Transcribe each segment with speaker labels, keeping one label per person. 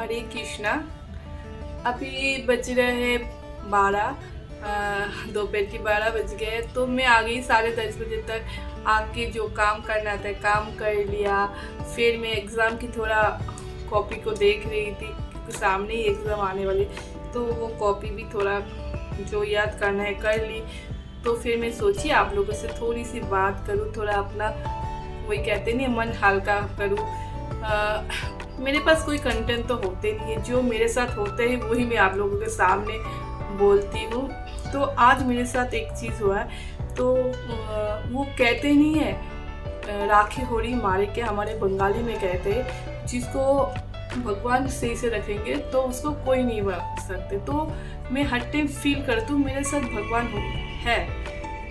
Speaker 1: हरे कृष्णा। अभी बज रहे हैं 12, दोपहर की 12 बज गए। तो मैं आ गई 10:30 बजे तक। आके जो काम करना था काम कर लिया। फिर मैं एग्ज़ाम की थोड़ा कॉपी को देख रही थी क्योंकि सामने ही एग्ज़ाम आने वाली, तो वो कॉपी भी थोड़ा जो याद करना है कर ली। तो फिर मैं सोची आप लोगों से थोड़ी सी बात करूँ, थोड़ा अपना वही कहते नहीं मन हल्का करूँ। मेरे पास कोई कंटेंट तो होते नहीं है, जो मेरे साथ होते हैं वही मैं आप लोगों के सामने बोलती हूँ। तो आज मेरे साथ एक चीज़ हुआ है। तो वो कहते नहीं है राखी होरी मारे के, हमारे बंगाली में कहते हैं जिसको भगवान सही से रखेंगे तो उसको कोई नहीं मार सकते। तो मैं हर टाइम फील करती हूँ मेरे साथ भगवान है।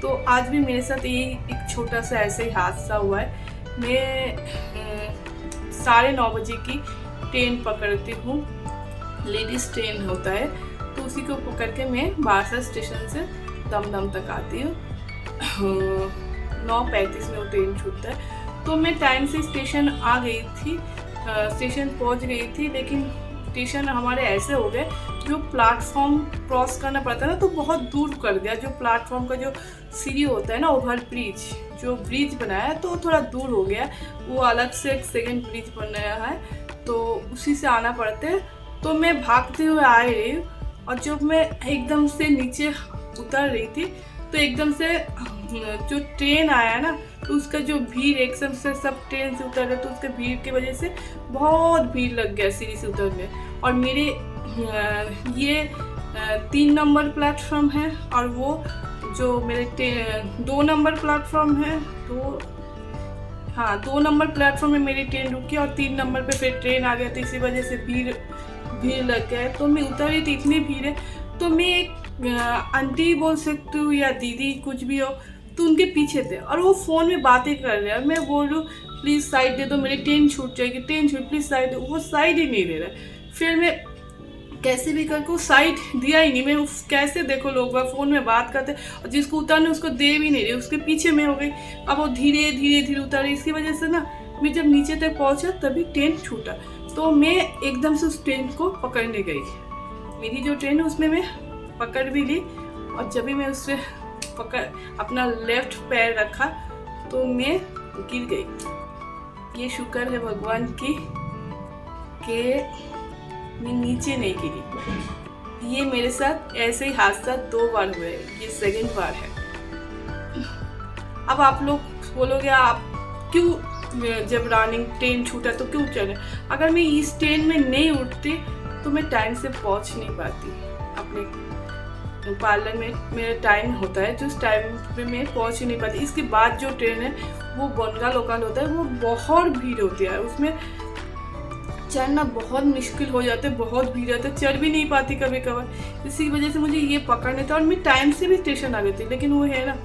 Speaker 1: तो आज भी मेरे साथ ये एक छोटा सा ऐसे ही हादसा हुआ है। मैं 9:30 बजे की ट्रेन पकड़ती हूँ, लेडीज़ ट्रेन होता है, तो उसी को पकड़ के मैं बारसा स्टेशन से दमदम तक आती हूँ। 9:35 में वो ट्रेन छूटता है। तो मैं टाइम से स्टेशन आ गई थी, स्टेशन पहुँच गई थी। लेकिन स्टेशन हमारे ऐसे हो गए जो प्लेटफॉर्म क्रॉस करना पड़ता है ना, तो बहुत दूर कर दिया। जो प्लेटफॉर्म का जो सीढ़ी होता है ना, ओवर ब्रिज जो ब्रिज बनाया है तो थोड़ा दूर हो गया। वो अलग से एक सेकेंड ब्रिज बनाया है, तो उसी से आना पड़ता है। तो मैं भागते हुए आ रही हूँ, और जब मैं एकदम से नीचे उतर रही थी तो एकदम से जो ट्रेन आया ना, तो उसका जो भीड़ एकदम से सब ट्रेन से उतर रहे, तो उसके भीड़ की वजह से बहुत भीड़ लग गया सीढ़ी से उतरने। और मेरे ये 3 नंबर प्लेटफॉर्म है, और वो जो मेरे 2 नंबर प्लेटफॉर्म है, तो हाँ 2 नंबर प्लेटफॉर्म में मेरी ट्रेन रुकी, और 3 नंबर पे फिर ट्रेन आ गया। तो इसी वजह से भीड़ लग गया। तो मैं उतरी थी, इतनी भीड़ है। तो मैं एक आंटी बोल सकती हूँ या दीदी कुछ भी हो, तो उनके पीछे थे और वो फ़ोन में बातें कर रहे हैं। मैं बोल रही हूँ प्लीज़ साइड दे दो, मेरी ट्रेन छूट जाएगी, ट्रेन छूट, प्लीज़ साइड दो। वो साइड ही नहीं दे रहा। फिर मैं कैसे भी करके साइड दिया ही नहीं। मैं कैसे देखो लोग फ़ोन में बात करते, और जिसको उतरने उसको दे भी नहीं रही, उसके पीछे मैं हो गई। अब वो धीरे धीरे उतर, इसकी वजह से ना मैं जब नीचे तक पहुँचा तभी ट्रेन छूटा। तो मैं एकदम से उस ट्रेन को पकड़ने गई। मेरी जो ट्रेन है उसमें मैं पकड़ भी ली, और जब भी मैं उससे अपना लेफ्ट पैर रखा तो मैं गिर गई। ये शुक्र है भगवान की कि मैं नीचे नहीं गिरी। ये मेरे साथ ऐसे ही हादसा 2 बार हुआ है, ये सेकंड बार है। अब आप लोग बोलोगे आप क्यों, जब रनिंग ट्रेन छूटा तो क्यों चले। अगर मैं इस ट्रेन में नहीं उठती तो मैं टाइम से पहुंच नहीं पाती अपने पार्लर में। मेरा टाइम होता है जो उस टाइम पे मैं पहुंच ही नहीं पाती। इसके बाद जो ट्रेन है वो बनगा लोकल होता है, वो बहुत भीड़ होती है, उसमें चढ़ना बहुत मुश्किल हो जाता है, बहुत भीड़ रहता है, चढ़ भी नहीं पाती कभी कभार। इसी वजह से मुझे ये पकड़ने था, और मैं टाइम से भी स्टेशन आ गई थी। लेकिन वो है ना,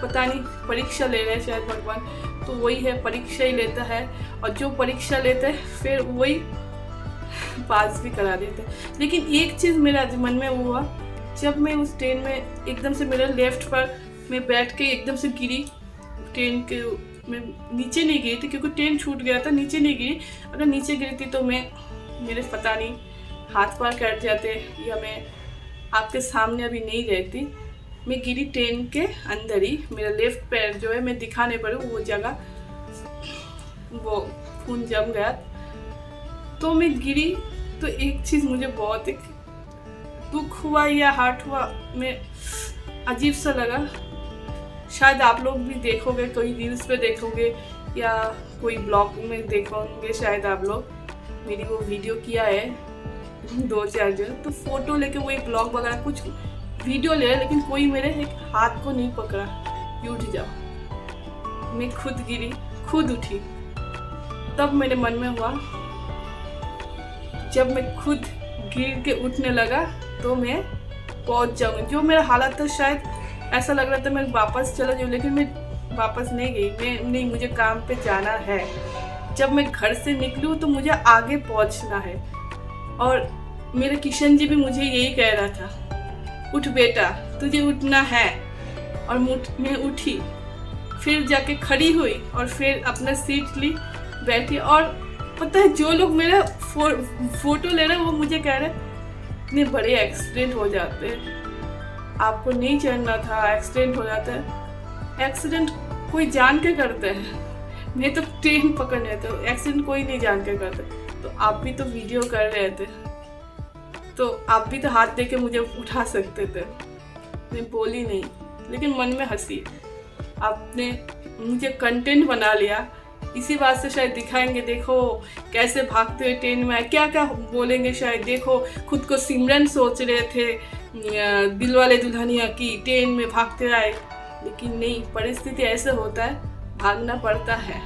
Speaker 1: पता नहीं परीक्षा ले रहे हैं शायद भगवान, तो वही है, परीक्षा ही लेता है, और जो परीक्षा लेता है फिर वही पास भी करा देता है। लेकिन एक चीज़ मेरा मन में हुआ, जब मैं उस ट्रेन में एकदम से मेरे लेफ्ट पर मैं बैठ के एकदम से गिरी ट्रेन के, मैं नीचे नहीं गिरी थी क्योंकि ट्रेन छूट गया था, नीचे नहीं गिरी। अगर नीचे गिरी थी तो मेरे पता नहीं हाथ पार कट जाते, या मैं आपके सामने अभी नहीं रहती। मैं गिरी ट्रेन के अंदर ही, मेरा लेफ्ट पैर जो है मैं दिखा नहीं पाई, वो जगह वो खून जम गया। तो मैं गिरी। तो एक चीज़ मुझे बहुत एक दुख हुआ या हर्ट हुआ, मैं अजीब सा लगा। शायद आप लोग भी देखोगे, कोई रील्स पे देखोगे या कोई ब्लॉग में देखोगे, शायद आप लोग मेरी वो वीडियो किया है 2-4 जन, तो फोटो लेके वही ब्लॉग वगैरह कुछ वीडियो ले रहे, लेकिन कोई मेरे एक हाथ को नहीं पकड़ा कि उठ जाओ। मैं खुद गिरी, खुद उठी। तब मेरे मन में हुआ, जब मैं खुद गिर के उठने लगा तो मैं पहुंच जाऊंगी। जो मेरा हालत था, शायद ऐसा लग रहा था मैं वापस चला जाऊँ, लेकिन मैं वापस नहीं गई। नहीं, मुझे काम पे जाना है। जब मैं घर से निकली हूँ तो मुझे आगे पहुंचना है। और मेरे किशन जी भी मुझे यही कह रहा था, उठ बेटा, तुझे उठना है। और मैं उठी, फिर जाके खड़ी हुई और फिर अपना सीट ली, बैठी। और पता है जो लोग मेरा फोटो ले रहे हैं वो मुझे कह रहे हैं इतने बड़े एक्सीडेंट हो जाते हैं, आपको नहीं चढ़ना था, एक्सीडेंट हो जाता है। एक्सीडेंट कोई जान के करते हैं, मैं तो ट्रेन पकड़ने तो एक्सीडेंट कोई नहीं जान के करते। तो आप भी तो वीडियो कर रहे थे, तो आप भी तो हाथ दे के मुझे उठा सकते थे। मैं बोली नहीं, लेकिन मन में हंसी। आपने मुझे कंटेंट बना लिया, इसी बात से शायद दिखाएंगे, देखो कैसे भागते हुए ट्रेन में, क्या क्या बोलेंगे शायद, देखो खुद को सिमरन सोच रहे थे दिलवाले दुल्हनिया की, ट्रेन में भागते आए। लेकिन नहीं, परिस्थिति ऐसे होता है, भागना पड़ता है।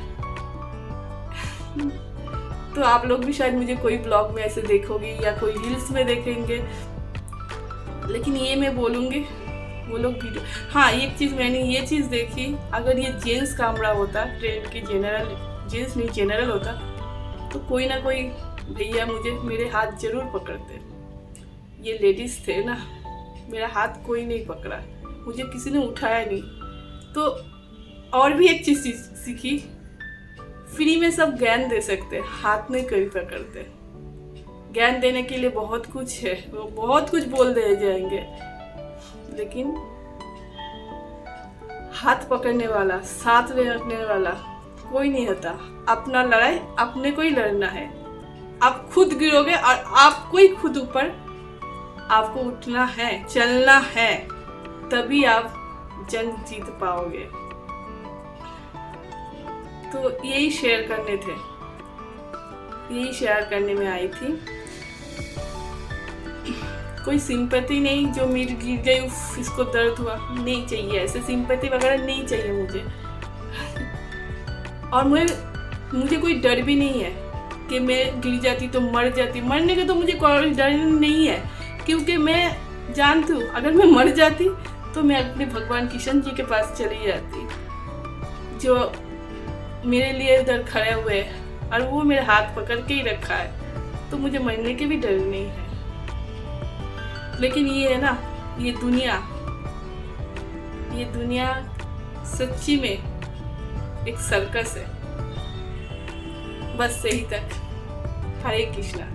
Speaker 1: तो आप लोग भी शायद मुझे कोई ब्लॉग में ऐसे देखोगे या कोई रील्स में देखेंगे, लेकिन ये मैं बोलूँगी वो लोग वीडियो। हाँ, एक चीज़ मैंने ये चीज़ देखी, अगर ये जेंट्स कैमरा होता, ट्रेन की जनरल, जेंट्स नहीं जनरल होता, तो कोई ना कोई भैया मेरे हाथ जरूर पकड़ते। ये लेडीज़ थे ना, मेरा हाथ कोई नहीं पकड़ा, मुझे किसी ने उठाया नहीं। तो और भी एक चीज़ सीखी, फ्री में सब ज्ञान दे सकते, हाथ नहीं कोई पकड़ते। ज्ञान देने के लिए बहुत कुछ है, वो बहुत कुछ बोल दे जाएंगे, लेकिन हाथ पकड़ने वाला, साथ में रखने वाला कोई नहीं होता। अपना लड़ाई अपने को ही लड़ना है। आप खुद गिरोगे और आपको ही खुद ऊपर, आपको उठना है, चलना है, तभी आप जंग जीत पाओगे। तो यही शेयर करने थे, यही शेयर करने में आई थी। कोई सिंपैथी नहीं, जो मेरी गिर गई इसको दर्द हुआ, नहीं चाहिए, ऐसे सिंपैथी वगैरह नहीं चाहिए मुझे। और मुझे कोई डर भी नहीं है कि मैं गिर जाती तो मर जाती। मरने का तो मुझे कोई डर नहीं है, क्योंकि मैं जानती हूँ अगर मैं मर जाती तो मैं अपने भगवान कृष्ण जी के पास चली जाती, जो मेरे लिए उधर खड़े हुए हैं और वो मेरे हाथ पकड़ के ही रखा है, तो मुझे मरने की भी डर नहीं है। लेकिन ये है ना, ये दुनिया सच्ची में एक सर्कस है। बस सही तक। हरे कृष्णा।